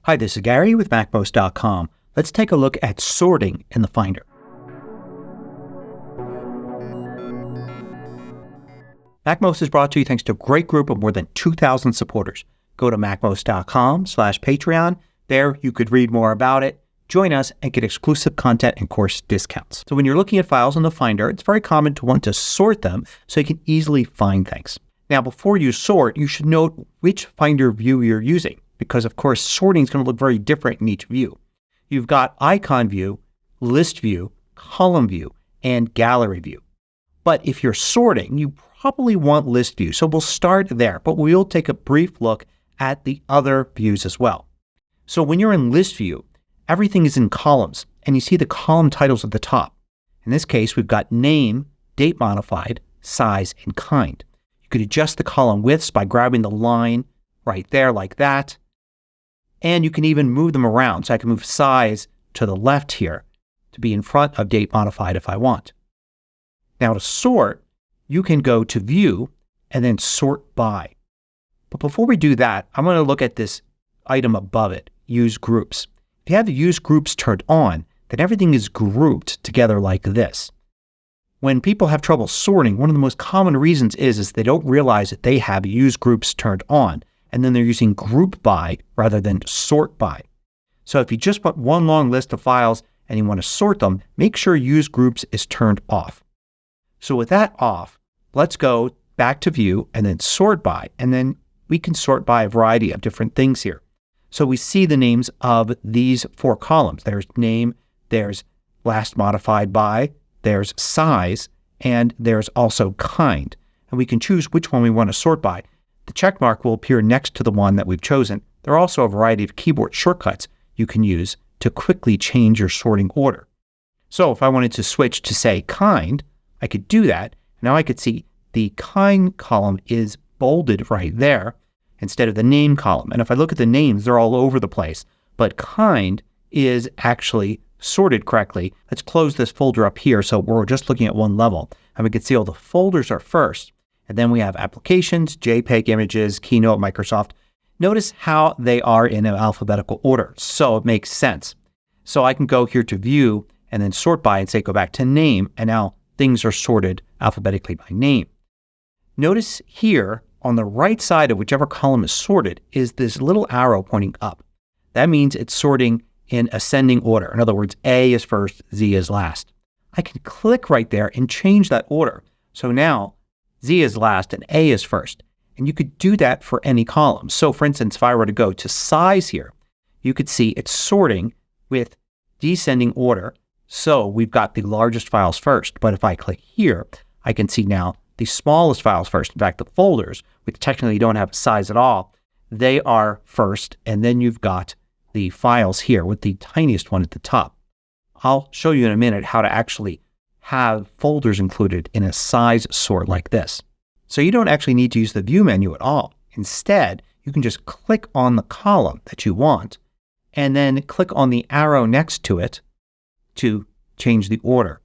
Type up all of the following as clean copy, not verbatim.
Hi, this is Gary with MACMOST.com. Let's take a look at sorting in the Finder. MACMOST is brought to you thanks to a great group of more than 2,000 supporters. Go to MACMOST.com/Patreon. There you could read more about it, join us, and get exclusive content and course discounts. So when you're looking at files in the Finder, it's very common to want to sort them so you can easily find things. Now, before you sort, you should note which Finder view you're using, because of course sorting is going to look very different in each view. You've got icon view, list view, column view, and gallery view. But if you're sorting, you probably want list view. So we'll start there, but we'll take a brief look at the other views as well. So when you're in list view, everything is in columns, and you see the column titles at the top. In this case, we've got name, date modified, size, and kind. You could adjust the column widths by grabbing the line right there like that. And you can even move them around. So I can move size to the left here to be in front of date modified if I want. Now to sort, you can go to view and then sort by. But before we do that, I'm going to look at this item above it, use groups. If you have the use groups turned on, then everything is grouped together like this. When people have trouble sorting, one of the most common reasons is they don't realize that they have use groups turned on, and then they're using group by rather than sort by. So if you just want one long list of files and you want to sort them, make sure use groups is turned off. So with that off, let's go back to view and then sort by, and then we can sort by a variety of different things here. So we see the names of these four columns. There's name, there's last modified by, there's size, and there's also kind. And we can choose which one we want to sort by. The check mark will appear next to the one that we've chosen. There are also a variety of keyboard shortcuts you can use to quickly change your sorting order. So if I wanted to switch to, say, kind, I could do that. Now I could see the kind column is bolded right there instead of the name column. And if I look at the names, they're all over the place. But kind is actually sorted correctly. Let's close this folder up here so we're just looking at one level. And we can see all the folders are first. And then we have applications, JPEG images, Keynote, Microsoft. Notice how they are in alphabetical order. So it makes sense. So I can go here to view and then sort by and say go back to name. And now things are sorted alphabetically by name. Notice here on the right side of whichever column is sorted is this little arrow pointing up. That means it's sorting in ascending order. In other words, A is first, Z is last. I can click right there and change that order. So now Z is last and A is first. And you could do that for any column. So for instance, if I were to go to size here, you could see it's sorting with descending order. So we've got the largest files first. But if I click here, I can see now the smallest files first. In fact, the folders, which technically don't have a size at all, they are first. And then you've got the files here with the tiniest one at the top. I'll show you in a minute how to actually have folders included in a size sort like this. So you don't actually need to use the view menu at all. Instead, you can just click on the column that you want and then click on the arrow next to it to change the order.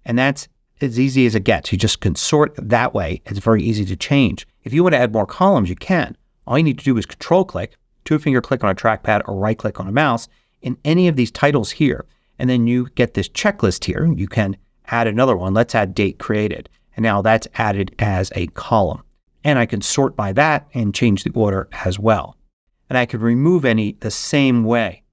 And that's as easy as it gets. You just can sort that way. It's very easy to change. If you want to add more columns, you can. All you need to do is control click, two-finger click on a trackpad or right click on a mouse in any of these titles here. And then you get this checklist here. You can add another one. Let's add date created. And now that's added as a column. And I can sort by that and change the order as well. And I can remove any the same way.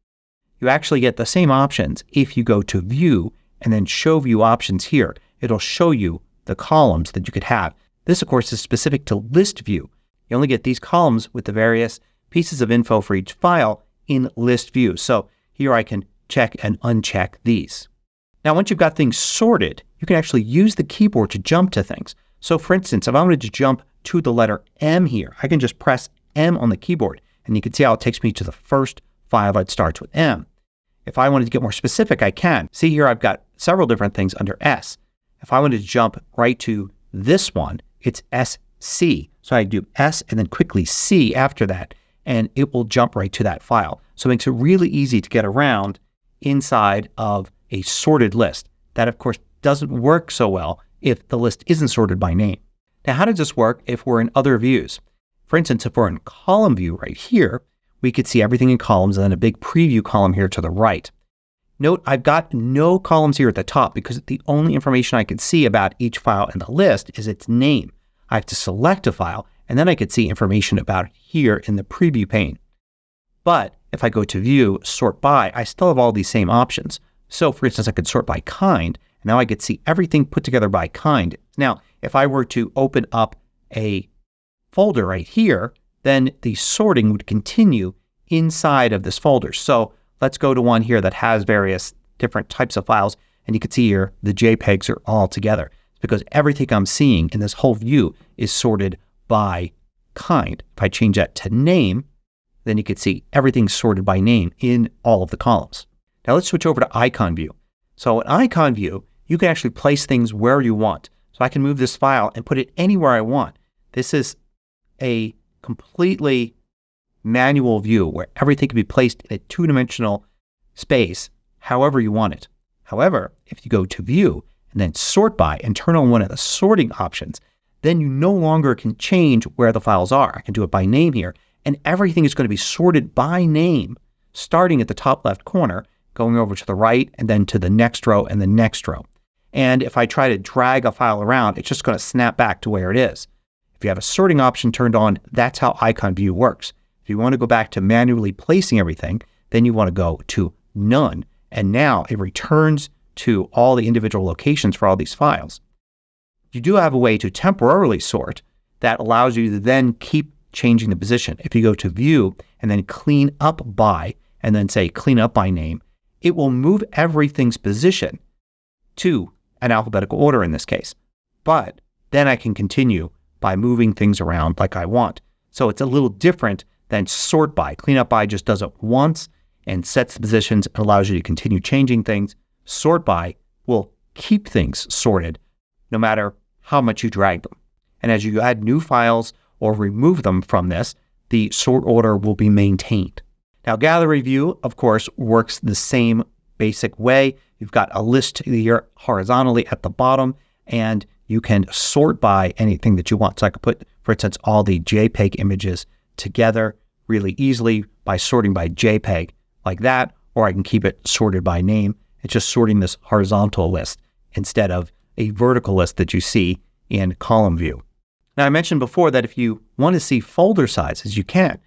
You actually get the same options if you go to view and then show view options here. It'll show you the columns that you could have. This, of course, is specific to list view. You only get these columns with the various pieces of info for each file in list view. So here I can check and uncheck these. Now, once you've got things sorted, you can actually use the keyboard to jump to things. So for instance, if I wanted to jump to the letter M here, I can just press M on the keyboard and you can see how it takes me to the first file that starts with M. If I wanted to get more specific, I can. See here I've got several different things under S. If I wanted to jump right to this one, it's SC. So I do S and then quickly C after that, and it will jump right to that file. So it makes it really easy to get around inside of a sorted list. That, of course, doesn't work so well if the list isn't sorted by name. Now, how does this work if we're in other views? For instance, if we're in column view right here, we could see everything in columns and then a big preview column here to the right. Note I've got no columns here at the top because the only information I can see about each file in the list is its name. I have to select a file and then I could see information about it here in the preview pane. But if I go to View, Sort By, I still have all these same options. So for instance, I could sort by kind. And now I could see everything put together by kind. Now, if I were to open up a folder right here, then the sorting would continue inside of this folder. So let's go to one here that has various different types of files. And you can see here the JPEGs are all together. It's because everything I'm seeing in this whole view is sorted by kind. If I change that to name, then you can see everything's sorted by name in all of the columns. Now let's switch over to icon view. So in icon view, you can actually place things where you want. So I can move this file and put it anywhere I want. This is a completely manual view where everything can be placed in a two-dimensional space however you want it. However, if you go to View and then Sort By and turn on one of the sorting options, then you no longer can change where the files are. I can do it by name here, and everything is going to be sorted by name, starting at the top left corner, going over to the right, and then to the next row and the next row. And if I try to drag a file around, it's just going to snap back to where it is. If you have a sorting option turned on, that's how icon view works. If you want to go back to manually placing everything, then you want to go to None. And now it returns to all the individual locations for all these files. You do have a way to temporarily sort that allows you to then keep changing the position. If you go to View and then Clean Up By, and then say Clean Up By Name, it will move everything's position to an alphabetical order in this case. But then I can continue by moving things around like I want. So it's a little different than Sort By. Clean Up By just does it once and sets the positions and allows you to continue changing things. Sort By will keep things sorted no matter how much you drag them. And as you add new files or remove them from this, the sort order will be maintained. Now, Gallery View, of course, works the same basic way. You've got a list here horizontally at the bottom, and you can sort by anything that you want. So I could put, for instance, all the JPEG images together really easily by sorting by JPEG like that, or I can keep it sorted by name. It's just sorting this horizontal list instead of a vertical list that you see in column view. Now, I mentioned before that if you want to see folder sizes, you can.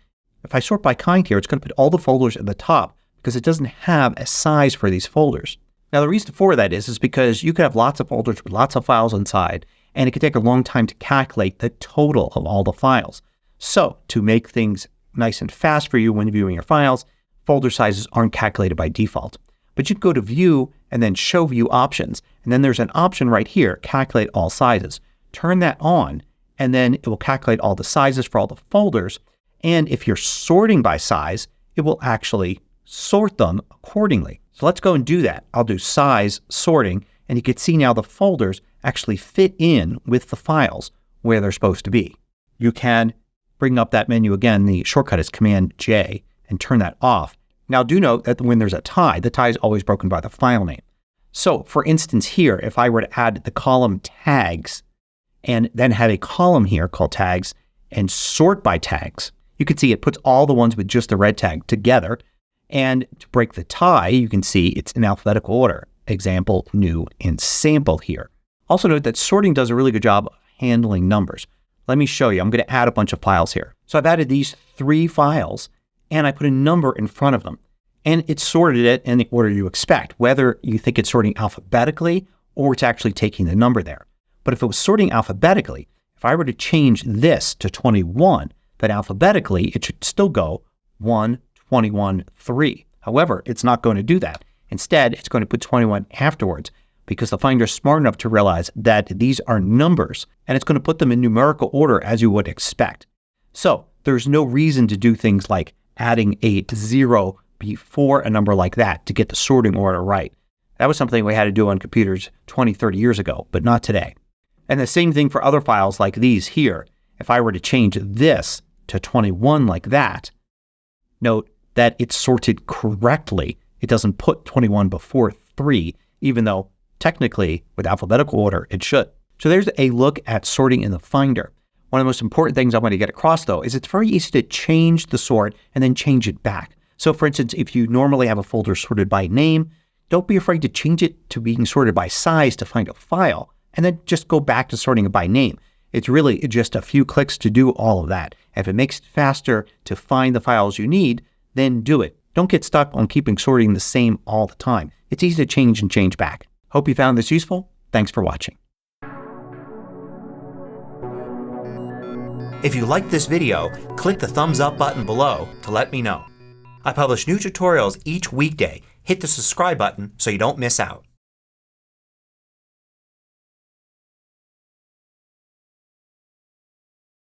If I sort by kind here, it's going to put all the folders at the top because it doesn't have a size for these folders. Now, the reason for that is because you could have lots of folders with lots of files inside, and it could take a long time to calculate the total of all the files. So, to make things nice and fast for you when viewing your files, folder sizes aren't calculated by default. But you can go to View and then Show View Options, and then there's an option right here, Calculate All Sizes. Turn that on, and then it will calculate all the sizes for all the folders. And if you're sorting by size, it will actually sort them accordingly. So let's go and do that. I'll do Size Sorting, and you can see now the folders actually fit in with the files where they're supposed to be. You can bring up that menu again. The shortcut is Command J, and turn that off. Now do note that when there's a tie, the tie is always broken by the file name. So for instance here, if I were to add the column tags and then have a column here called tags and sort by tags, you can see it puts all the ones with just the red tag together. And to break the tie, you can see it's in alphabetical order. Example, new, and sample here. Also note that sorting does a really good job of handling numbers. Let me show you. I'm going to add a bunch of files here. So I've added these 3 files and I put a number in front of them. And it sorted it in the order you expect, whether you think it's sorting alphabetically or it's actually taking the number there. But if it was sorting alphabetically, if I were to change this to 21, then alphabetically it should still go 1, 21, 3. However, it's not going to do that. Instead, it's going to put 21 afterwards because the Finder is smart enough to realize that these are numbers and it's going to put them in numerical order as you would expect. So there's no reason to do things like adding a 0 before a number like that to get the sorting order right. That was something we had to do on computers 20, 30 years ago, but not today. And the same thing for other files like these here. If I were to change this to 21 like that, note that it's sorted correctly. It doesn't put 21 before 3, even though technically with alphabetical order it should. So there's a look at sorting in the Finder. One of the most important things I want to get across though is it's very easy to change the sort and then change it back. So for instance, if you normally have a folder sorted by name, don't be afraid to change it to being sorted by size to find a file and then just go back to sorting it by name. It's really just a few clicks to do all of that. If it makes it faster to find the files you need, then do it. Don't get stuck on keeping sorting the same all the time. It's easy to change and change back. Hope you found this useful. Thanks for watching. If you liked this video, click the thumbs up button below to let me know. I publish new tutorials each weekday. Hit the subscribe button so you don't miss out.